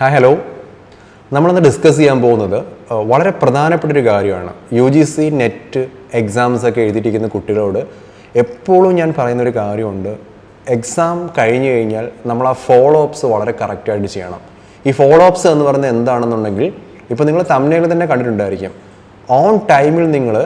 Hi hello. നമ്മളിന്ന് discuss ചെയ്യാൻ പോകുന്നത് വളരെ പ്രധാനപ്പെട്ടൊരു കാര്യമാണ്. UGC നെറ്റ് എക്സാംസ് ഒക്കെ എഴുതിയിരിക്കുന്ന കുട്ടികളോട് എപ്പോഴും ഞാൻ പറയുന്നൊരു കാര്യമുണ്ട്. എക്സാം കഴിഞ്ഞ് കഴിഞ്ഞാൽ നമ്മൾ ആ ഫോളോ അപ്സ് വളരെ കറക്റ്റായിട്ട് ചെയ്യണം. ഈ ഫോളോ അപ്സ് എന്ന് പറയുന്നത് എന്താണെന്നുണ്ടെങ്കിൽ, ഇപ്പോൾ നിങ്ങൾ തംബ്നെയിൽ തന്നെ കണ്ടിട്ടുണ്ടായിരിക്കും, ഓൺ ടൈമിൽ നിങ്ങൾ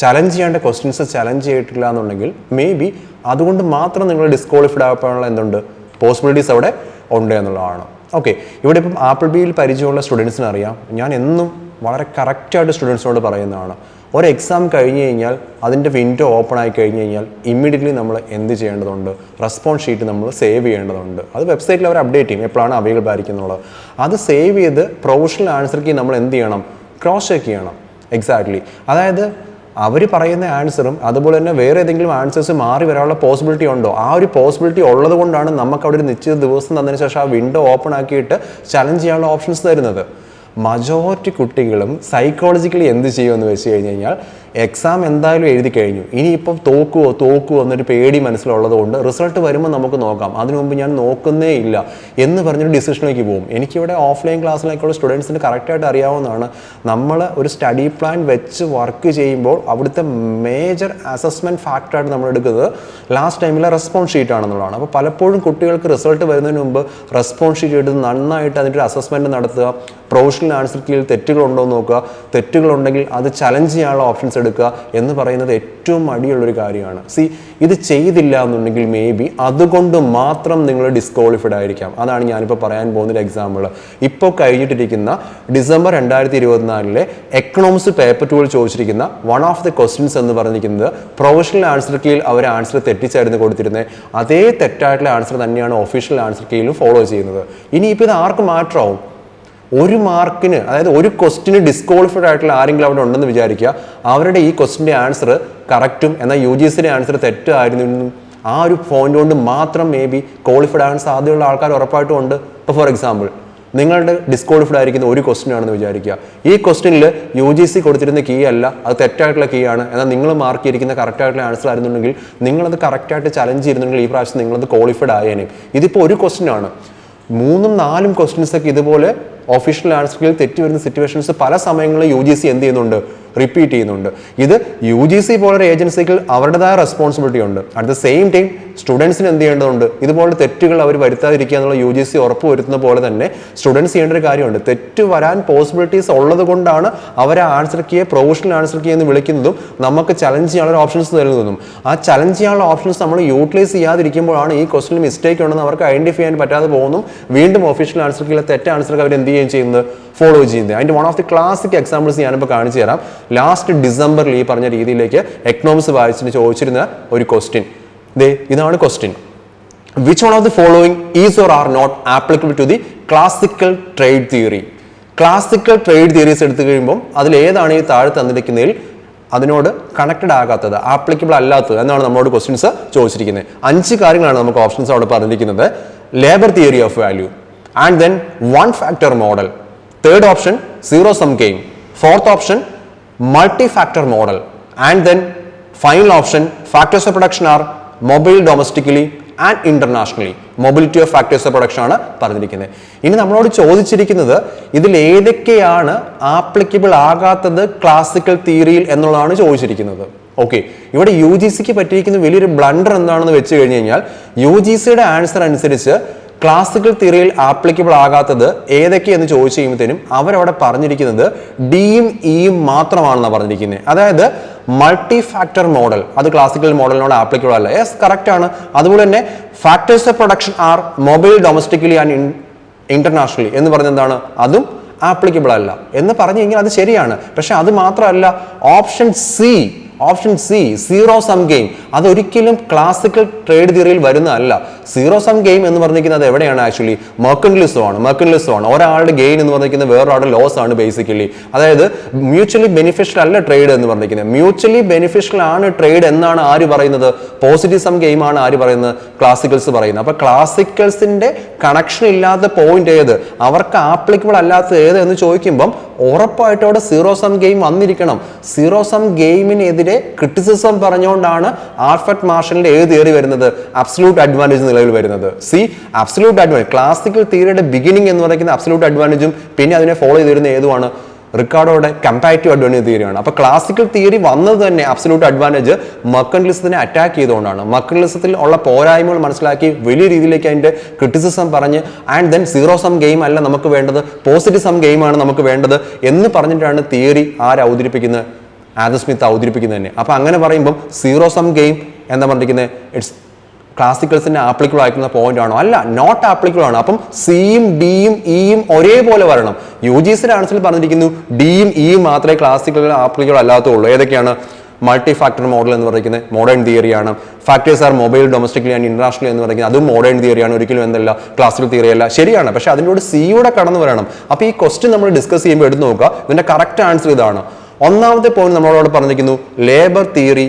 ചലഞ്ച് ചെയ്യേണ്ട ക്വസ്റ്റ്യൻസ് ചലഞ്ച് ചെയ്തിട്ടില്ല എന്നുണ്ടെങ്കിൽ മേ ബി അതുകൊണ്ട് മാത്രം നിങ്ങൾ ഡിസ്ക്വാളിഫൈഡ് ആകാനുള്ള എന്തുണ്ട് പോസിബിലിറ്റീസ് അവിടെ ഉണ്ട് എന്നുള്ളതാണ്. ഓക്കെ, ഇവിടെ ഇപ്പം ആപ്പിൾ ബിയിൽ പരിചയമുള്ള സ്റ്റുഡൻസിന് അറിയാം, ഞാൻ എന്നും വളരെ കറക്റ്റായിട്ട് സ്റ്റുഡൻസിനോട് പറയുന്നതാണ്, ഒരു എക്സാം കഴിഞ്ഞ് കഴിഞ്ഞാൽ അതിൻ്റെ വിൻഡോ ഓപ്പൺ ആയി കഴിഞ്ഞ് കഴിഞ്ഞാൽ ഇമ്മീഡിയറ്റ്ലി നമ്മൾ എന്ത് ചെയ്യേണ്ടതുണ്ട്, റെസ്പോൺസ് ഷീറ്റ് നമ്മൾ സേവ് ചെയ്യേണ്ടതുണ്ട്. അത് വെബ്സൈറ്റിൽ അവർ അപ്ഡേറ്റ് ചെയ്യും എപ്പോഴാണ് അവൈലബിൾ ആയിരിക്കുന്നുള്ളത്. അത് സേവ് ചെയ്ത് പ്രൊഫഷണൽ ആൻസർ കീ നമ്മൾ എന്ത് ചെയ്യണം, ക്രോസ് ചെക്ക് ചെയ്യണം. എക്സാക്ട്ലി, അതായത് അവർ പറയുന്ന ആൻസറും അതുപോലെ തന്നെ വേറെ ഏതെങ്കിലും ആൻസേഴ്സ് മാറി വരാനുള്ള പോസിബിലിറ്റി ഉണ്ടോ, ആ ഒരു പോസിബിലിറ്റി ഉള്ളത് കൊണ്ടാണ് നമുക്ക് അവിടെ ഒരു നിശ്ചിത ദിവസം തന്നതിന് ശേഷം ആ വിൻഡോ ഓപ്പൺ ആക്കിയിട്ട് ചലഞ്ച് ചെയ്യാനുള്ള ഓപ്ഷൻസ് തരുന്നത്. മജോറിറ്റി കുട്ടികളും സൈക്കോളജിക്കലി എന്ത് ചെയ്യുമെന്ന് വെച്ച് കഴിഞ്ഞ് കഴിഞ്ഞാൽ, എക്സാം എന്തായാലും എഴുതി കഴിഞ്ഞു, ഇനിയിപ്പം തോക്കുമോ എന്നൊരു പേടി മനസ്സിലുള്ളത് കൊണ്ട് റിസൾട്ട് വരുമ്പോൾ നമുക്ക് നോക്കാം, അതിനു മുമ്പ് ഞാൻ നോക്കുന്നേ ഇല്ല എന്ന് പറഞ്ഞൊരു ഡിസിഷനിലേക്ക് പോകും. എനിക്കിവിടെ ഓഫ്ലൈൻ ക്ലാസ്സിലേക്കുള്ള സ്റ്റുഡൻസിന് കറക്റ്റായിട്ട് അറിയാവുന്നതാണ്, നമ്മൾ ഒരു സ്റ്റഡി പ്ലാൻ വെച്ച് വർക്ക് ചെയ്യുമ്പോൾ അവിടുത്തെ മേജർ അസസ്മെൻറ്റ് ഫാക്ടറായിട്ട് നമ്മൾ എടുക്കുന്നത് ലാസ്റ്റ് ടൈമിലെ റെസ്പോൺസ് ഷീറ്റ് ആണെന്നുള്ളതാണ്. അപ്പോൾ പലപ്പോഴും കുട്ടികൾക്ക് റിസൾട്ട് വരുന്നതിന് മുമ്പ് റെസ്പോൺസ് ഷീറ്റ് എടുത്ത് നന്നായിട്ട് അതിൻ്റെ ഒരു അസസ്മെൻറ്റ് നടത്തുക, പ്രൊഫഷണൽ ആൻസർ കീഴിൽ തെറ്റുകളുണ്ടോ എന്ന് നോക്കുക, തെറ്റുകളുണ്ടെങ്കിൽ അത് ചലഞ്ച് ചെയ്യാനുള്ള ഓപ്ഷൻസ് എടുക്കുക എന്ന് പറയുന്നത് ഏറ്റവും മടിയുള്ളൊരു കാര്യമാണ്. ഇത് ചെയ്തില്ല എന്നുണ്ടെങ്കിൽ മേ ബി അതുകൊണ്ട് മാത്രം നിങ്ങൾ ഡിസ്ക്വാളിഫൈഡ് ആയിരിക്കാം. അതാണ് ഞാനിപ്പോൾ പറയാൻ പോകുന്നൊരു എക്സാമ്പിൾ. ഇപ്പോൾ കഴിഞ്ഞിട്ടിരിക്കുന്ന ഡിസംബർ 2024 എക്കണോമിക്സ് പേപ്പർ 2 ചോദിച്ചിരിക്കുന്ന വൺ ഓഫ് ദി ക്വസ്റ്റ്യൻസ് എന്ന് പറഞ്ഞിരിക്കുന്നത് പ്രൊഫഷണൽ ആൻസർ കീയിൽ അവർ ആൻസർ തെറ്റിച്ചായിരുന്നു കൊടുത്തിരുന്നത്. അതേ തെറ്റായിട്ടുള്ള ആൻസർ തന്നെയാണ് ഒഫീഷ്യൽ ആൻസർ കീയിലും ഫോളോ ചെയ്യുന്നത്. ഇനിയിപ്പോൾ ഇത് ആർക്ക് മാറ്ററാവും? ഒരു മാർക്കിന്, അതായത് ഒരു ക്വസ്റ്റിന് ഡിസ്ക്വാളിഫൈഡ് ആയിട്ടുള്ള ആരെങ്കിലും അവിടെ ഉണ്ടെന്ന് വിചാരിക്കുക, അവരുടെ ഈ ക്വസ്റ്റിൻ്റെ ആൻസർ കറക്റ്റും എന്നാൽ UGCയുടെ ആൻസർ തെറ്റായിരുന്നു ആ ഒരു പോയിന്റ് കൊണ്ട് മാത്രം മേ ബി ക്വാളിഫൈഡ് ആകാൻ സാധ്യതയുള്ള ആൾക്കാർ ഉറപ്പായിട്ടും ഉണ്ട്. ഇപ്പോൾ ഫോർ എക്സാമ്പിൾ, നിങ്ങളുടെ ഡിസ്ക്വാളിഫൈഡ് ആയിരിക്കുന്ന ഒരു ക്വസ്റ്റ്യൻ ആണെന്ന് വിചാരിക്കുക, ഈ ക്വസ്റ്റ്യനിൽ UGC കൊടുത്തിരുന്ന കീ അല്ല, അത് തെറ്റായിട്ടുള്ള കീ ആണ്, എന്നാൽ നിങ്ങൾ മാർക്ക് ചെയ്തിരിക്കുന്ന കറക്റ്റായിട്ടുള്ള ആൻസർ ആയിരുന്നുണ്ടെങ്കിൽ നിങ്ങളത് കറക്റ്റായിട്ട് ചലഞ്ച് ചെയ്തിരുന്നെങ്കിൽ ഈ പ്രാവശ്യം നിങ്ങളത് ക്വാളിഫൈഡ് ആയേനെ. ഇതിപ്പോൾ ഒരു ക്വസ്റ്റ്യൻ ആണ്, 3-4 ക്വസ്റ്റ്യൻസ് ഒക്കെ ഇതുപോലെ ഒഫീഷ്യൽ ആൻസറിൽ തെറ്റി വരുന്ന സിറ്റുവേഷൻസ് പല സമയങ്ങളിൽ UGC എന്ത് ചെയ്യുന്നുണ്ട്, റിപ്പീറ്റ് ചെയ്യുന്നുണ്ട്. ഇത് UGC പോലൊരു ഏജൻസികൾ അവരുടേതായ റെസ്പോൺസിബിലിറ്റി ഉണ്ട്. അറ്റ് ദ സെയിം ടൈം സ്റ്റുഡൻസിന് എന്ത് ചെയ്യേണ്ടതുണ്ട്, ഇതുപോലെ തെറ്റുകൾ അവർ വരുത്താതിരിക്കുക എന്നുള്ള UGC ഉറപ്പ് വരുത്തുന്ന പോലെ തന്നെ സ്റ്റുഡൻസ് ചെയ്യേണ്ട ഒരു കാര്യമുണ്ട്. തെറ്റ് വരാൻ പോസിബിലിറ്റീസ് ഉള്ളത് കൊണ്ടാണ് അവർ ആൻസർ കീയെ പ്രൊഫഷണൽ ആൻസർ കീ എന്ന് വിളിക്കുന്നതും നമുക്ക് ചലഞ്ച് ചെയ്യാനുള്ള ഓപ്ഷൻസ് തരുന്നതും. ആ ചലഞ്ച് ചെയ്യാനുള്ള ഓപ്ഷൻസ് നമ്മൾ യൂട്ടിലൈസ് ചെയ്യാതിരിക്കുമ്പോഴാണ് ഈ ക്വസ്റ്റിന് മിസ്റ്റേക്ക് ഉണ്ടെന്ന് അവർക്ക് ഐഡന്റിഫൈ ചെയ്യാൻ പറ്റാതെ പോകുന്നു. വീണ്ടും ഒഫീഷ്യൽ ആൻസർ കീയിലെ തെറ്റ് ആൻസർക്ക് അവർ എന്ത് ചെയ്യുന്നത്, ഫോളോ ചെയ്യുന്നത്. അതിൻ്റെ one of the classic examples ഞാനിപ്പോൾ കാണിച്ചു തരാം. ലാസ്റ്റ് ഡിസംബറിൽ ഈ പറഞ്ഞ രീതിയിലേക്ക് എക്കണോമിക്സ് വായിച്ചിട്ട് ചോദിച്ചിരുന്ന ഒരു ക്വസ്റ്റ്യൻ, ഇതാണ് question. Which one of the following is or are not applicable to the classical trade theory? Classical trade theories എടുത്തു കഴിയുമ്പോൾ അതിൽ ഏതാണ് ഈ താഴെ തന്നിരിക്കുന്നതിൽ അതിനോട് കണക്റ്റഡ് ആകാത്തത്, ആപ്ലിക്കബിൾ അല്ലാത്തത് എന്നാണ് നമ്മളോട് ക്വസ്റ്റ്യൻസ് ചോദിച്ചിരിക്കുന്നത്. 5 കാര്യങ്ങളാണ് നമുക്ക് ഓപ്ഷൻസ് അവിടെ പറഞ്ഞിരിക്കുന്നത്. Labour theory of value, and then one factor model. Third option, zero sum game. Fourth option, multi-factor model. And then final option, factors of production are mobile domestically and internationally. Mobility of factors of production ആണ് പറഞ്ഞിരിക്കുന്നത്. ഇനി നമ്മളോട് ചോദിച്ചിരിക്കുന്നത് ഇതിൽ ഏതൊക്കെയാണ് applicable ആകാത്തത് classical തിയറിയിൽ എന്നുള്ളതാണ് ചോദിച്ചിരിക്കുന്നത്. ഓക്കെ, ഇവിടെ UGCക്ക് പറ്റിയിരിക്കുന്ന വലിയൊരു ബ്ലണ്ടർ എന്താണെന്ന് വെച്ച് കഴിഞ്ഞ് കഴിഞ്ഞാൽ, UGCയുടെ ആൻസർ അനുസരിച്ച് ക്ലാസിക്കൽ തിയറിയിൽ ആപ്ലിക്കബിൾ ആകാത്തത് ഏതൊക്കെയെന്ന് ചോദിച്ചു കഴിയുമ്പോഴത്തേനും അവരവിടെ പറഞ്ഞിരിക്കുന്നത് ഡിയും ഇയും മാത്രമാണെന്നാണ് പറഞ്ഞിരിക്കുന്നത്. അതായത് മൾട്ടി ഫാക്ടർ മോഡൽ അത് ക്ലാസിക്കൽ മോഡലിനോട് ആപ്ലിക്കബിൾ അല്ല. യെസ്, കറക്റ്റ് ആണ്. അതുപോലെ തന്നെ factors of production R mobile domestically and internationally എന്ന് പറഞ്ഞ എന്താണ്, അതും ആപ്ലിക്കബിൾ അല്ല എന്ന് പറഞ്ഞു കഴിഞ്ഞാൽ അത് ശരിയാണ്. പക്ഷെ അത് മാത്രമല്ല, option C zero sum game, അതൊരിക്കലും ക്ലാസിക്കൽ ട്രേഡ് തിയറിയിൽ വരുന്നതല്ല. സീറോ സം ഗെയിം എന്ന് പറഞ്ഞിരിക്കുന്നത് എവിടെയാണ്? ആക്ച്വലി മെർക്കന്റിലിസം ആണ്. ഒരാളുടെ ഗെയിൻ എന്ന് പറഞ്ഞിരിക്കുന്നത് വേറൊരാളുടെ ലോസ് ആണ് ബേസിക്കലി. അതായത് മ്യൂച്വലി ബെനിഫിഷ്യൽ അല്ല ട്രേഡ് എന്ന് പറഞ്ഞിരിക്കുന്നത്. മ്യൂച്വലി ബെനിഫിഷ്യൽ ആണ് ട്രേഡ് എന്നാണ് ആര് പറയുന്നത്? പോസിറ്റീവ് സം ഗെയിം ആണ് ആര് പറയുന്നത്? ക്ലാസിക്കൽസ് പറയുന്നത്. അപ്പൊ ക്ലാസിക്കൽസിന്റെ കണക്ഷൻ ഇല്ലാത്ത പോയിന്റ് ഏത്, അവർക്ക് ആപ്ലിക്കബിൾ അല്ലാത്തത് ഏത് എന്ന് ചോദിക്കുമ്പം ഉറപ്പായിട്ടും അവിടെ സീറോ സം ഗെയിം വന്നിരിക്കണം. സീറോ സം ഗെയിമിനെതിരെ തിയറിയുടെ ക്രിറ്റിസിസം പറഞ്ഞുകൊണ്ടാണ് ആൽഫ്രഡ് മാർഷലിന്റെ ഏത് തിയറി വരുന്നത്? അബ്സല്യൂട്ട് അഡ്വാൻറ്റേജ് നിലവിൽ വരുന്നത്. സി, അബ്സല്യൂട്ട് അഡ്വാൻറ്റേജ്, ക്ലാസിക്കൽ തിയറിയുടെ ബിഗിനിങ് എന്ന് പറയുന്ന അബ്സല്യൂട്ട് അഡ്വാൻറ്റേജും പിന്നെ അതിനെ ഫോളോ ചെയ്തിരുന്ന ഏതുമാണ്? റിക്കാർഡോയുടെ കമ്പാരിറ്റീവ് അഡ്വാൻറ്റേജ് തിയറിയാണ്. അപ്പോൾ ക്ലാസിക്കൽ തിയറി വന്നത് തന്നെ അബ്സല്യൂട്ട് അഡ്വാൻറ്റേജ് മർക്കന്റിലിസത്തിനെ അറ്റാക്ക് ചെയ്തുകൊണ്ടാണ്. മർക്കന്റിലിസത്തിൽ ഉള്ള പോരായ്മകൾ മനസ്സിലാക്കി വലിയ രീതിയിലേക്ക് അതിന്റെ ക്രിറ്റിസിസം പറഞ്ഞ് and then zero sum game അല്ല നമുക്ക് വേണ്ടത്, പോസിറ്റീവ് സം ഗെയിമാണ് നമുക്ക് വേണ്ടത് എന്ന് പറഞ്ഞിട്ടാണ് തിയറി ആര് അവതരിപ്പിക്കുന്നത്? ആദം സ്മിത്ത് അവതരിപ്പിക്കുന്നത് തന്നെ. അപ്പോൾ അങ്ങനെ പറയുമ്പോൾ സീറോ സം ഗെയിം എന്താ പറഞ്ഞിരിക്കുന്നത്? ഇറ്റ്സ് ക്ലാസിക്കൽസിന്റെ ആപ്ലിക്കബിൾ ആയിട്ടുള്ള പോയിന്റ് ആണോ? അല്ല, നോട്ട് ആപ്ലിക്കബിൾ ആണ്. അപ്പം സിയും ഡിയും ഇയും ഒരേപോലെ വരണം. UGCയുടെ ആൻസറിൽ പറഞ്ഞിരിക്കുന്നു ഡിയും ഇയും മാത്രമേ ക്ലാസിക്കൽ ആപ്ലിക്കബിൾ അല്ലാത്തുള്ളൂ. ഏതൊക്കെയാണ്? മൾട്ടി ഫാക്ടർ മോഡൽ എന്ന് പറയുന്നത് മോഡേൺ തിയറിയാണ്. Factors are mobile, domestically and internationally എന്ന് പറയുന്നത് അതും മോഡേൺ തിയറിയാണ്, ഒരിക്കലും എന്തല്ല ക്ലാസിക്കൽ തിയറി അല്ല. ശരിയാണ്, പക്ഷെ അതിനോട് സിയുടെ കടന്നു വരണം. അപ്പോൾ ഈ ക്വസ്റ്റ്യൻ നമ്മൾ ഡിസ്കസ് ചെയ്യുമ്പോൾ എടുത്ത് നോക്കുക, ഇതിന്റെ കറക്റ്റ് ആൻസർ ഇതാണ്. ഒന്നാമത്തെ പോയിന്റ് നമ്മളോട് പറഞ്ഞിരിക്കുന്നു ലേബർ തിയറി.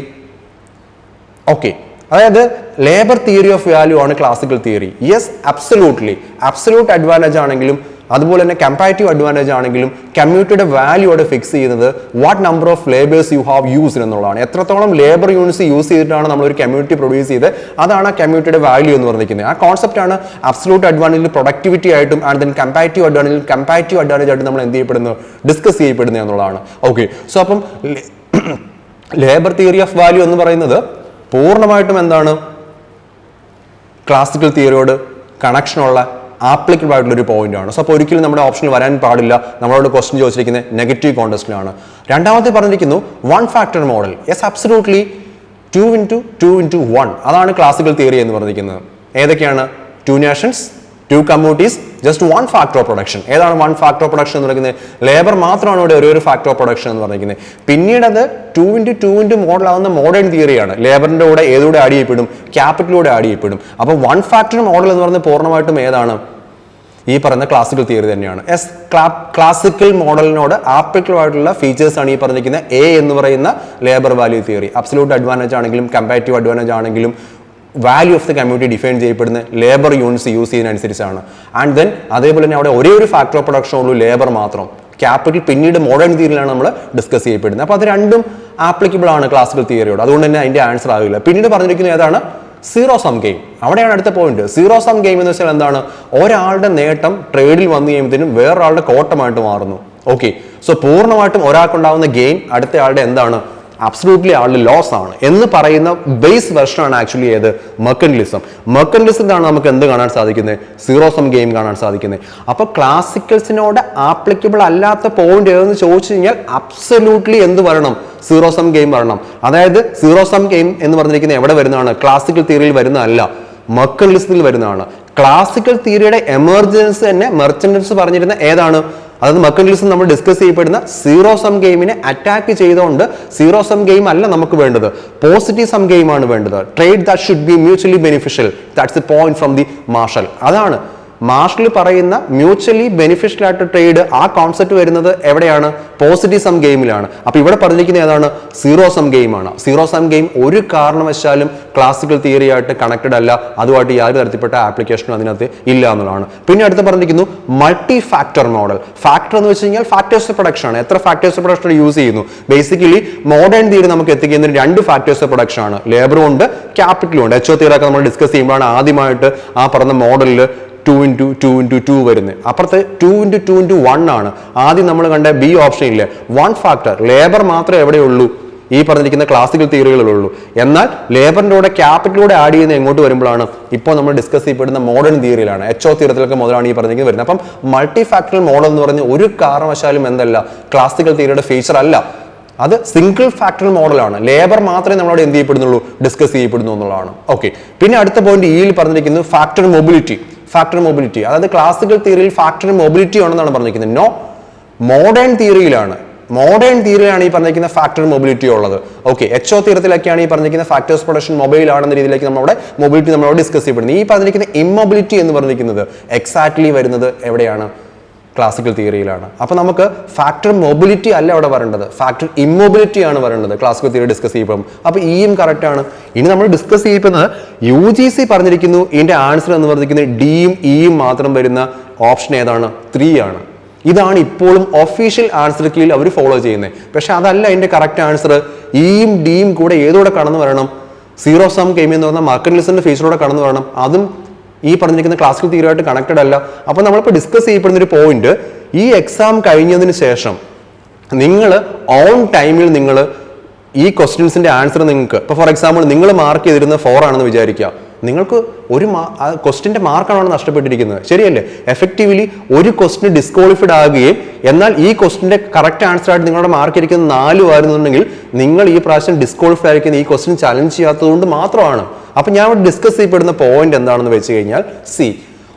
ഓക്കെ, അതായത് ലേബർ തിയറി ഓഫ് വാല്യൂ ആണ് classical theory. Yes, absolutely. Absolute advantage ആണെങ്കിലും അതുപോലെ തന്നെ കമ്പാരിറ്റീവ് അഡ്വാൻറ്റേജ് ആണെങ്കിലും കമ്മ്യൂണിറ്റിയുടെ വാല്യൂ അവിടെ ഫിക്സ് ചെയ്യുന്നത് what number of labours you have used എന്നുള്ളതാണ്. എത്രത്തോളം ലേബർ യൂണിറ്റ്സ് യൂസ് ചെയ്തിട്ടാണ് നമ്മളൊരു കമ്മ്യൂണിറ്റി പ്രൊഡ്യൂസ് ചെയ്ത്, അതാണ് ആ കമ്മ്യൂണിറ്റിയുടെ വാല്യൂ എന്ന് പറഞ്ഞിരിക്കുന്നത്. ആ കോൺസെപ്റ്റ് ആണ് അബ്സല്യൂട്ട് അഡ്വാൻറ്റേജിൽ പ്രൊഡക്ടിവിറ്റി ആയിട്ടും ആൻഡ് ദെൻ കമ്പാരിറ്റീവ് അഡ്വാൻറ്റേജ് ആയിട്ട് നമ്മൾ എന്ത് ചെയ്യപ്പെടുന്നു? ഡിസ്കസ് ചെയ്യപ്പെടുന്നത് എന്നുള്ളതാണ്. ഓക്കെ, സോ അപ്പം ലേബർ തിയറി ഓഫ് വാല്യൂ എന്ന് പറയുന്നത് പൂർണ്ണമായിട്ടും എന്താണ്? ക്ലാസിക്കൽ തിയറിയോട് കണക്ഷനുള്ള ആപ്ലിക്കബിൾ ആയിട്ടുള്ള ഒരു പോയിന്റ് ആണ്. സോ അപ്പോൾ ഒരിക്കലും നമ്മുടെ ഓപ്ഷനിൽ വരാൻ പാടില്ല. നമ്മളോട് ക്വസ്റ്റ്യൻ ചോദിച്ചിരിക്കുന്നത് നെഗറ്റീവ് കോണ്ടസ്റ്റിലാണ്. രണ്ടാമത്തെ പറഞ്ഞിരിക്കുന്നു one factor model. Yes, absolutely 2x2x1 അതാണ് ക്ലാസിക്കൽ തിയറി എന്ന് പറഞ്ഞിരിക്കുന്നത്. ഏതൊക്കെയാണ്? 2 nations, 2 communities, just 1 factor of production. ഏതാണ് 1 factor of production എന്ന് പറയുന്നത്? ലേബർ മാത്രമാണ് ഇവിടെ ഒരു ഫാക്ടർ ഓഫ് പ്രൊഡക്ഷൻ എന്ന് പറഞ്ഞിരിക്കുന്നത്. പിന്നീട് അത് 2x2 മോഡൽ ആവുന്ന മോഡേൺ തിയറിയാണ്. ലേബറിന്റെ കൂടെ ഏതൂടെ ആഡ് ചെയ്യപ്പെടും? ക്യാപിറ്റലൂടെ ആഡ് ചെയ്യപ്പെടും. അപ്പോൾ 1 ഫാക്ടർ മോഡൽ എന്ന് പറയുന്നത് പൂർണ്ണമായിട്ടും ഏതാണ്? ഈ പറയുന്ന ക്ലാസിക്കൽ തിയറി തന്നെയാണ്. എസ്, ക്ലാസിക്കൽ മോഡലിനോട് ആപ്ലിക്കബിൾ ആയിട്ടുള്ള ഫീച്ചേഴ്സ് ആണ് ഈ പറഞ്ഞിരിക്കുന്ന എ എന്ന് പറയുന്ന labour value theory. Absolute advantage ആണെങ്കിലും കമ്പാരിറ്റീവ് അഡ്വാൻറ്റേജ് ആണെങ്കിലും value of the community define ചെയ്യപ്പെടുന്ന ലേബർ യൂണിറ്റ്സ് യൂസ് ചെയ്യുന്നതനുസരിച്ചാണ്. ആൻഡ് ദെൻ അതേപോലെ തന്നെ അവിടെ ഒരേ ഒരു ഫാക്ടർ ഓഫ് പ്രൊഡക്ഷൻ ഉള്ളൂ, ലേബർ മാത്രം. ക്യാപിറ്റൽ പിന്നീട് മോഡേൺ തിയറിയിലാണ് നമ്മൾ ഡിസ്കസ് ചെയ്യപ്പെടുന്നത്. അപ്പോൾ അത് രണ്ടും ആപ്ലിക്കബിൾ ആണ് ക്ലാസിക്കൽ തിയറിയോട്. അതുകൊണ്ട് തന്നെ അതിന്റെ ആൻസർ ആകില്ല. പിന്നീട് പറഞ്ഞിരിക്കുന്നത് ഏതാണ്? Zero sum game. അവിടെയാണ് അടുത്ത പോയിന്റ്. സീറോ സം ഗെയിം എന്ന് വെച്ചാൽ എന്താണ്? ഒരാളുടെ നേട്ടം ട്രേഡിൽ വന്നു കഴിയുമ്പോഴത്തേനും വേറൊരാളുടെ കോട്ടമായിട്ട് മാറുന്നു. ഓക്കെ, സോ പൂർണ്ണമായിട്ടും ഒരാൾക്കുണ്ടാവുന്ന ഗെയിൻ അടുത്ത ആളുടെ എന്താണ്? അബ്സല്യൂട്ട്ലി ആളുടെ ലോസ് ആണ് എന്ന് പറയുന്ന ബേസ് വെർഷൻ ആണ് ആക്ച്വലി ഏത്? മെർക്കന്റിലിസം. മെർക്കന്റിലിസത്തിലാണ് നമുക്ക് എന്ത് കാണാൻ സാധിക്കുന്നത്? സീറോ സം ഗെയിം കാണാൻ സാധിക്കുന്നത്. അപ്പൊ ക്ലാസിക്കൽസിനോട് ആപ്ലിക്കബിൾ അല്ലാത്ത പോയിന്റ് ഏതെന്ന് ചോദിച്ചു കഴിഞ്ഞാൽ അബ്സല്യൂട്ട്ലി എന്ത് വരണം? സീറോ സം ഗെയിം വരണം. അതായത് സീറോ സം ഗെയിം എന്ന് പറഞ്ഞിരിക്കുന്നത് എവിടെ വരുന്നതാണ്? ക്ലാസിക്കൽ തിയറിയിൽ വരുന്നതല്ല, മെർക്കന്റിലിസത്തിൽ വരുന്നതാണ്. ക്ലാസിക്കൽ തിയറിയുടെ എമർജൻസ് തന്നെ മെർച്ചന്റൻസ് പറഞ്ഞിരുന്ന ഏതാണ്? അതായത് മെർക്കന്റിലിസം നമ്മൾ ഡിസ്കസ് ചെയ്യപ്പെടുന്ന സീറോ സം ഗെയിമിനെ അറ്റാക്ക് ചെയ്തുകൊണ്ട് സീറോ സം ഗെയിം അല്ല നമുക്ക് വേണ്ടത്, പോസിറ്റീവ് സം ഗെയിം ആണ് വേണ്ടത്. Trade that should be mutually beneficial, that's the point from the Marshall. അതാണ് മാർഷൽ പറയുന്ന മ്യൂച്വലി ബെനിഫിഷ്യൽ ആയിട്ട് ട്രേഡ്. ആ കോൺസെപ്റ്റ് വരുന്നത് എവിടെയാണ്? പോസിറ്റീവ് സം ഗെയിമിലാണ്. അപ്പൊ ഇവിടെ പറഞ്ഞിരിക്കുന്നത് ഏതാണ്? സീറോ സം ഗെയിം ആണ്. സീറോ സം ഗെയിം ഒരു കാരണവശാലും ക്ലാസിക്കൽ തിയറി ആയിട്ട് കണക്റ്റഡ് അല്ല, അതുമായിട്ട് യാതൊരു തരത്തിൽപ്പെട്ട ആപ്ലിക്കേഷനും അതിനകത്ത് ഇല്ല എന്നുള്ളതാണ്. പിന്നെ അടുത്ത് പറഞ്ഞിരിക്കുന്നു മൾട്ടി ഫാക്ടർ മോഡൽ. ഫാക്ടർ എന്ന് വെച്ച് കഴിഞ്ഞാൽ ഫാക്ടേഴ്സ് ഓഫ് പ്രൊഡക്ഷൻ ആണ്. എത്ര ഫാക്ടേഴ്സ് ഓഫ് പ്രൊഡക്ഷൻ യൂസ് ചെയ്യുന്നു? ബേസിക്കലി മോഡേൺ തിയറി നമുക്ക് എത്തിക്കുന്നത് 2 ഫാക്ടേഴ്സ് ഓഫ് പ്രൊഡക്ഷൻ ആണ്. ലേബറും ഉണ്ട്, ക്യാപിറ്റലും ഉണ്ട്. HO തിയറി ഒക്കെ നമ്മൾ ഡിസ്കസ് ചെയ്യുമ്പോഴാണ് ആദ്യമായിട്ട് ആ പറഞ്ഞ മോഡലിൽ 2x2x2 വരുന്നത്. അപ്പുറത്ത് 2x2x1 ആണ്. ആദ്യം നമ്മൾ കണ്ട ബി ഓപ്ഷൻ ഇല്ലേ, 1 ഫാക്ടർ. ലേബർ മാത്രമേ എവിടെയുള്ളൂ? ഈ പറഞ്ഞിരിക്കുന്ന ക്ലാസിക്കൽ തിയറികളുള്ളൂ. എന്നാൽ ലേബറിന്റെ കൂടെ ക്യാപിറ്റലൂടെ ആഡ് ചെയ്യുന്ന എങ്ങോട്ട് വരുമ്പോഴാണ്? ഇപ്പോൾ നമ്മൾ ഡിസ്കസ് ചെയ്യപ്പെടുന്ന മോഡേൺ തിയറിയിലാണ്. HO തിയറത്തിലൊക്കെ മുതലാണ് ഈ പറഞ്ഞിരിക്കുന്നത് വരുന്നത്. അപ്പം മൾട്ടി ഫാക്ടറൽ മോഡൽ എന്ന് പറഞ്ഞ ഒരു കാരണവശാലും എന്തല്ല ക്ലാസിക്കൽ തിയറിയുടെ ഫീച്ചർ അല്ല. അത് സിംഗിൾ ഫാക്ടറൽ മോഡലാണ്. ലേബർ മാത്രമേ നമ്മളവിടെ എന്ത് ചെയ്യപ്പെടുന്നുള്ളൂ? ഡിസ്കസ് ചെയ്യപ്പെടുന്നു എന്നുള്ളതാണ്. ഓക്കെ, പിന്നെ അടുത്ത പോയിന്റ് ഇയിൽ പറഞ്ഞിരിക്കുന്നത് ഫാക്ടർ മൊബിലിറ്റി. ഫാക്ടർ മൊബിലിറ്റി അതായത് ക്ലാസിക്കൽ തിയറിയിൽ ഫാക്ടർ മൊബിലിറ്റി ആണെന്നാണ് പറഞ്ഞിരിക്കുന്നത്. നോ, മോഡേൺ തിയറിയിലാണ് ഈ പറഞ്ഞിരിക്കുന്ന ഫാക്ടർ മൊബിലിറ്റി ഉള്ളത്. ഓക്കെ, HO തിയറത്തിലൊക്കെയാണ് ഈ പറഞ്ഞിരിക്കുന്ന ഫാക്ടേഴ്സ് പ്രൊഡക്ഷൻ മൊബൈൽ ആണെന്ന രീതിയിലേക്ക് നമ്മുടെ മൊബിലിറ്റി നമ്മളോട് ഡിസ്കസ് ചെയ്യപ്പെടുന്നത്. ഈ പറഞ്ഞിരിക്കുന്ന ഇമ്മൊബിലിറ്റി എന്ന് പറഞ്ഞിരിക്കുന്നത് എക്സാക്ട്ലി വരുന്നത് എവിടെയാണ്? ക്ലാസിക്കൽ തിയറിയിലാണ്. അപ്പൊ നമുക്ക് ഫാക്ടർ മൊബിലിറ്റി അല്ല അവിടെ വരേണ്ടത്, ഫാക്ടർ ഇമ്മൊബിലിറ്റി ആണ് വരേണ്ടത് ക്ലാസിക്കൽ തിയറി ഡിസ്കസ് ചെയ്യപ്പെടും. അപ്പൊ ഇയും കറക്റ്റ് ആണ്. ഇനി നമ്മൾ ഡിസ്കസ് ചെയ്യപ്പെടുന്നത് UGC പറഞ്ഞിരിക്കുന്നു ഇതിന്റെ ആൻസർ എന്ന് പറഞ്ഞിരിക്കുന്നത് ഡിയും ഇയും മാത്രം വരുന്ന ഓപ്ഷൻ ഏതാണ്? 3 ആണ്. ഇതാണ് ഇപ്പോഴും ഒഫീഷ്യൽ ആൻസർ കീഴിൽ അവർ ഫോളോ ചെയ്യുന്നത്. പക്ഷെ അതല്ല അതിന്റെ കറക്റ്റ് ആൻസർ. ഇയും ഡിയും കൂടെ ഏതോടെ കടന്നു വരണം? സീറോ സം ഗെയിം എന്ന് പറഞ്ഞാൽ മാർക്കറ്റ് ലിസ്റ്റിന്റെ ഫേസിലൂടെ കടന്നു വരണം. അതും ഈ പറഞ്ഞിരിക്കുന്ന ക്ലാസിക്കൽ തിയറിയായിട്ട് കണക്റ്റഡ് അല്ല. അപ്പോൾ നമ്മളിപ്പോൾ ഡിസ്കസ് ചെയ്യപ്പെടുന്ന ഒരു പോയിന്റ്, ഈ എക്സാം കഴിഞ്ഞതിന് ശേഷം നിങ്ങൾ ഓൺ ടൈമിൽ നിങ്ങൾ ഈ ക്വസ്റ്റ്യൻസിന്റെ ആൻസർ നിങ്ങൾക്ക് ഇപ്പോൾ ഫോർ എക്സാമ്പിൾ നിങ്ങൾ മാർക്ക് ചെയ്തിരുന്ന 4 ആണെന്ന് വിചാരിക്കുക, നിങ്ങൾക്ക് ഒരു ക്വസ്റ്റിന്റെ മാർക്കാണ് നഷ്ടപ്പെട്ടിരിക്കുന്നത്, ശരിയല്ലേ? എഫക്റ്റീവ്ലി ഒരു ക്വസ്റ്റിന് ഡിസ്ക്വാളിഫൈഡ് ആകുകയും എന്നാൽ ഈ ക്വസ്റ്റിന്റെ കറക്റ്റ് ആൻസർ ആയിട്ട് നിങ്ങളുടെ മാർക്ക് ഇരിക്കുന്നത് 4 ആയിരുന്നുണ്ടെങ്കിൽ നിങ്ങൾ ഈ പ്രാവശ്യം ഡിസ്ക്വാളിഫൈഡ് ആയിരിക്കുന്നത് ഈ ക്വസ്റ്റിൻ ചലഞ്ച് ചെയ്യാത്തതുകൊണ്ട് മാത്രമാണ്. അപ്പം ഞാൻ ഇവിടെ ഡിസ്കസ് ചെയ്യപ്പെടുന്ന പോയിന്റ് എന്താണെന്ന് വെച്ച് കഴിഞ്ഞാൽ,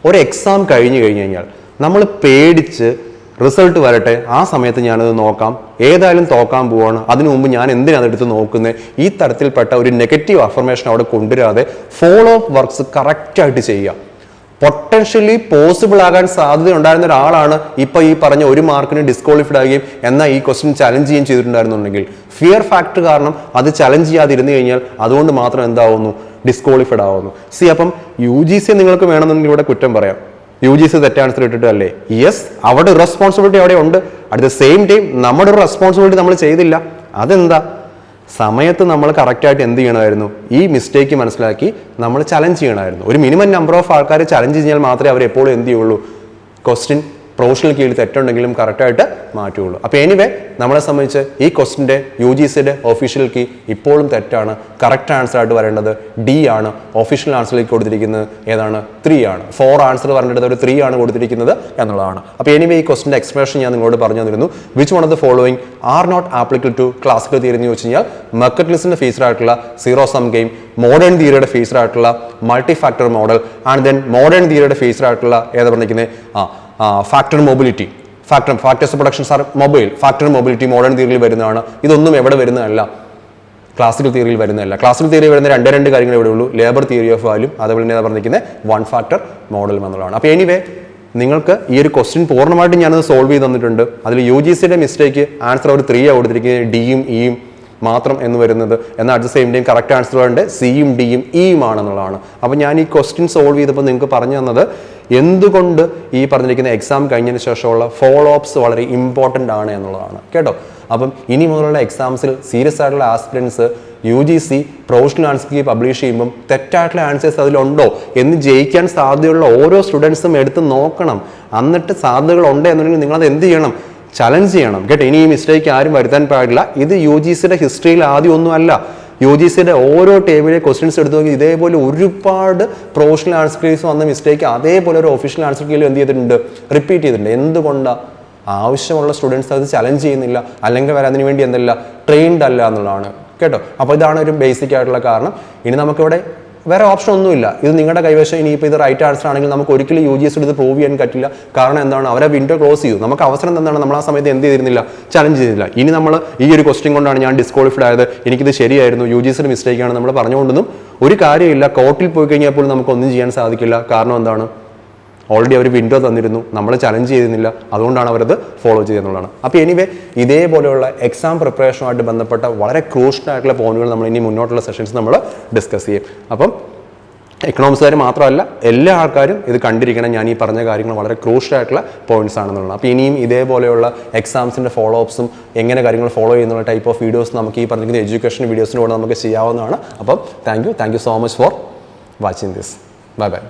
ഒരു എക്സാം കഴിഞ്ഞു കഴിഞ്ഞാൽ നമ്മൾ പേടിച്ച് റിസൾട്ട് വരട്ടെ, ആ സമയത്ത് ഞാനത് നോക്കാം, ഏതായാലും തോക്കാൻ പോവാണ്, അതിനു മുമ്പ് ഞാൻ എന്തിനാണ് എടുത്ത് നോക്കുന്നത്, ഈ തരത്തിൽപ്പെട്ട ഒരു നെഗറ്റീവ് അഫർമേഷൻ അവിടെ കൊണ്ടുവരാതെ ഫോളോ അപ്പ് വർക്ക്സ് കറക്റ്റായിട്ട് ചെയ്യുക. പൊട്ടൻഷ്യലി പോസിബിൾ ആകാൻ സാധ്യത ഉണ്ടായിരുന്ന ഒരാളാണ് ഇപ്പൊ ഈ പറഞ്ഞ ഒരു മാർക്കിന് ഡിസ്ക്വാളിഫൈഡ് ആകുകയും എന്നാൽ ഈ ക്വസ്റ്റ്യൻ ചലഞ്ച് ചെയ്യുകയും ചെയ്തിട്ടുണ്ടായിരുന്നുണ്ടെങ്കിൽ, ഫിയർ ഫാക്ടർ കാരണം അത് ചലഞ്ച് ചെയ്യാതിരുന്നു കഴിഞ്ഞാൽ അതുകൊണ്ട് മാത്രം എന്താവുന്നു? ഡിസ്ക്വാളിഫൈഡ് ആവുന്നു. അപ്പം UGC നിങ്ങൾക്ക് വേണമെന്നുണ്ടെങ്കിൽ ഇവിടെ കുറ്റം പറയാം, UGC തെറ്റ് ആൻസർ ഇട്ടിട്ട് അല്ലേ? യെസ്, അവിടെ റെസ്പോൺസിബിലിറ്റി അവിടെ ഉണ്ട്. അറ്റ് ദ സെയിം ടൈം നമ്മുടെ ഒരു റെസ്പോൺസിബിലിറ്റി നമ്മൾ ചെയ്തില്ല. അതെന്താ? സമയത്ത് നമ്മൾ കറക്റ്റായിട്ട് എന്ത് ചെയ്യണമായിരുന്നു? ഈ മിസ്റ്റേക്ക് മനസ്സിലാക്കി നമ്മൾ ചലഞ്ച് ചെയ്യണമായിരുന്നു. ഒരു മിനിമം നമ്പർ ഓഫ് ആൾക്കാർ ചലഞ്ച് ചെയ്താൽ മാത്രമേ അവർ എപ്പോഴും എന്ത് ചെയ്യുള്ളൂ? ക്വസ്റ്റ്യൻ പ്രൊഫഷണൽ കീഴിൽ തെറ്റുണ്ടെങ്കിലും കറക്റ്റായിട്ട് മാറ്റുകയുള്ളൂ. അപ്പോൾ എനിവേ നമ്മളെ സംബന്ധിച്ച് ഈ ക്വസ്റ്റിൻ്റെ UGCയുടെ ഒഫീഷ്യൽ കീ ഇപ്പോഴും തെറ്റാണ്. കറക്റ്റ് ആൻസർ ആയിട്ട് വരേണ്ടത് D ആണ്. ഒഫീഷ്യൽ ആൻസറിലേക്ക് കൊടുത്തിരിക്കുന്നത് ഏതാണ്? 3 ആണ്. 4 ആൻസർ പറഞ്ഞിട്ട് ഒരു 3 ആണ് കൊടുത്തിരിക്കുന്നത് എന്നുള്ളതാണ്. അപ്പോൾ എനിവേ ഈ ക്വസ്റ്റിൻ്റെ എക്സ്പ്ലനേഷൻ ഞാൻ നിങ്ങളോട് പറഞ്ഞു തന്നിരുന്നു. Which one of the following are not applicable to classical theory എന്ന് ചോദിച്ചു കഴിഞ്ഞാൽ, മെർക്കറ്റ് ലിസ്റ്റിന്റെ ഫേസ്ഡ് ആയിട്ടുള്ള സീറോ സം ഗെയിം, മോഡേൺ തിയറിയുടെ ഫേസ്ഡ് ആയിട്ടുള്ള multi factor model, and then modern തിയറിയുടെ ഫേസ്ഡ് ആയിട്ടുള്ള ഏതാ പറഞ്ഞിരിക്കുന്നത്? Factor mobility. Factors productions are mobile. Factor mobility modern തിയറിയിൽ വരുന്നതാണ്. ഇതൊന്നും എവിടെ വരുന്നതല്ല? ക്ലാസിക്കൽ തിയറിയിൽ വരുന്നതല്ല. ക്ലാസിക്കൽ തിയറി വരുന്ന രണ്ട് കാര്യങ്ങൾ ഇവിടെ ഉള്ളൂ: ലേബർ തിയറി ഓഫ് വാല്യൂ, അതുപോലെ തന്നെ പറഞ്ഞിരിക്കുന്നത് 1 ഫാക്ടർ മോഡൽ എന്നുള്ളതാണ്. അപ്പോൾ എനിവേ നിങ്ങൾക്ക് ഈ ഒരു ക്വസ്റ്റ്യൻ പൂർണ്ണമായിട്ടും ഞാനത് സോൾവ് ചെയ്ത് തന്നിട്ടുണ്ട്. അതിൽ UGCയുടെ മിസ്റ്റേക്ക് ആൻസർ അവർ 3 ആണ് കൊടുത്തിരിക്കുന്നത്, ഡിയും ഇയും മാത്രം എന്ന് വരുന്നത്. എന്നാൽ at the same time correct answer വേണ്ട സിയും ഡിയും ഇയും ആണെന്നുള്ളതാണ്. അപ്പോൾ ഞാൻ ഈ ക്വസ്റ്റ്യൻ സോൾവ് ചെയ്തപ്പോൾ നിങ്ങൾക്ക് പറഞ്ഞു തന്നത് എന്തുകൊണ്ട് ഈ പറഞ്ഞിരിക്കുന്ന എക്സാം കഴിഞ്ഞതിന് ശേഷമുള്ള ഫോളോ അപ്സ് വളരെ ഇമ്പോർട്ടൻ്റ് ആണ് എന്നുള്ളതാണ് കേട്ടോ. അപ്പം ഇനി മുതലുള്ള എക്സാംസിൽ സീരിയസ് ആയിട്ടുള്ള aspirants UGC professional answer key publish ചെയ്യുമ്പം തെറ്റായിട്ടുള്ള ആൻസേഴ്സ് അതിലുണ്ടോ എന്ന് ജയിക്കാൻ സാധ്യതയുള്ള ഓരോ സ്റ്റുഡൻസും എടുത്ത് നോക്കണം. എന്നിട്ട് സാധ്യതകൾ ഉണ്ട് എന്നുണ്ടെങ്കിൽ നിങ്ങളത് എന്ത് ചെയ്യണം? ചലഞ്ച് ചെയ്യണം കേട്ടോ. ഇനി ഈ മിസ്റ്റേക്ക് ആരും വരുത്താൻ പാടില്ല. ഇത് UGCയുടെ ഹിസ്റ്ററിയിൽ ആദ്യം ഒന്നുമല്ല. UGCയുടെ ഓരോ ടേബിളിലെ ക്വസ്റ്റ്യൻസ് എടുത്തു നോക്കി ഇതേപോലെ ഒരുപാട് പ്രൊഫഷണൽ ആൻസർ കീസ് വന്ന മിസ്റ്റേക്ക് അതേപോലെ ഒരു ഒഫീഷ്യൽ ആൻസർ കീയിൽ എന്ത് ചെയ്തിട്ടുണ്ട്? റിപ്പീറ്റ് ചെയ്തിട്ടുണ്ട്. എന്തുകൊണ്ടാണ്? ആവശ്യമുള്ള സ്റ്റുഡൻസ് അത് ചലഞ്ച് ചെയ്യുന്നില്ല, അല്ലെങ്കിൽ അതിന് വേണ്ടി എന്തല്ല ട്രെയിൻഡ് അല്ല എന്നുള്ളതാണ് കേട്ടോ. അപ്പോൾ ഇതാണ് ഒരു ബേസിക് ആയിട്ടുള്ള കാരണം. ഇനി നമുക്കിവിടെ വേറെ ഓപ്ഷൻ ഒന്നുമില്ല. ഇത് നിങ്ങളുടെ കൈവശം ഇനിയിപ്പോൾ ഇത് റൈറ്റ് ആൻസർ ആണെങ്കിൽ നമുക്ക് ഒരിക്കലും UGC ഇത് പ്രൂവ് ചെയ്യാൻ പറ്റില്ല. കാരണം എന്താണ്? അവരെ വിൻഡോ ക്ലോസ് ചെയ്തു. നമുക്ക് അവസരം എന്താണ്? നമ്മൾ ആ സമയത്ത് എന്ത് ചെയ്തിരുന്നില്ല? ചലഞ്ച് ചെയ്തില്ല. ഇനി നമ്മൾ ഈ ഒരു ക്വസ്റ്റ്യൻ കൊണ്ടാണ് ഞാൻ ഡിസ്ക്വാളിഫൈഡ് ആയത്, എനിക്കിത് ശരിയായിരുന്നു, UGCയുടെ മിസ്റ്റേക്കാണ് നമ്മൾ പറഞ്ഞുകൊണ്ടൊന്നും ഒരു കാര്യമില്ല. കോർട്ടിൽ പോയി കഴിഞ്ഞപ്പോൾ നമുക്കൊന്നും ചെയ്യാൻ സാധിക്കില്ല. കാരണം എന്താണ്? ഓൾറെഡി അവർ വിൻഡോ തന്നിരുന്നു, നമ്മൾ ചലഞ്ച് ചെയ്തിരുന്നില്ല, അതുകൊണ്ടാണ് അവരത് ഫോളോ ചെയ്തെന്നുള്ളതാണ്. അപ്പോൾ എനിവേ ഇതേപോലെയുള്ള എക്സാം പ്രിപ്പറേഷനുമായിട്ട് ബന്ധപ്പെട്ട വളരെ ക്രൂഷ്യൽ ആയിട്ടുള്ള പോയിന്റുകൾ നമ്മൾ ഇനി മുന്നോട്ടുള്ള സെഷൻസ് നമ്മൾ ഡിസ്കസ് ചെയ്യും. അപ്പം എക്കണോമിക്സുകാർ മാത്രമല്ല എല്ലാ ആൾക്കാരും ഇത് കണ്ടിരിക്കണം. ഞാൻ ഈ പറഞ്ഞ കാര്യങ്ങൾ വളരെ ക്രൂഷ്യൽ ആയിട്ടുള്ള പോയിന്റ്സ് ആണെന്നുള്ളത്. അപ്പോൾ ഇനിയും ഇതേപോലെയുള്ള എക്സാംസിൻ്റെ ഫോളോ അപ്സും എങ്ങനെ കാര്യങ്ങൾ ഫോളോ ചെയ്യുന്ന ടൈപ്പ് ഓഫ് വീഡിയോസ് നമുക്ക് ഈ പറഞ്ഞിരിക്കുന്ന എഡ്യൂക്കേഷൻ വീഡിയോസിലൂടെ നമുക്ക് ചെയ്യാവുന്നതാണ്. അപ്പം thank you so much for watching this. Bye bye.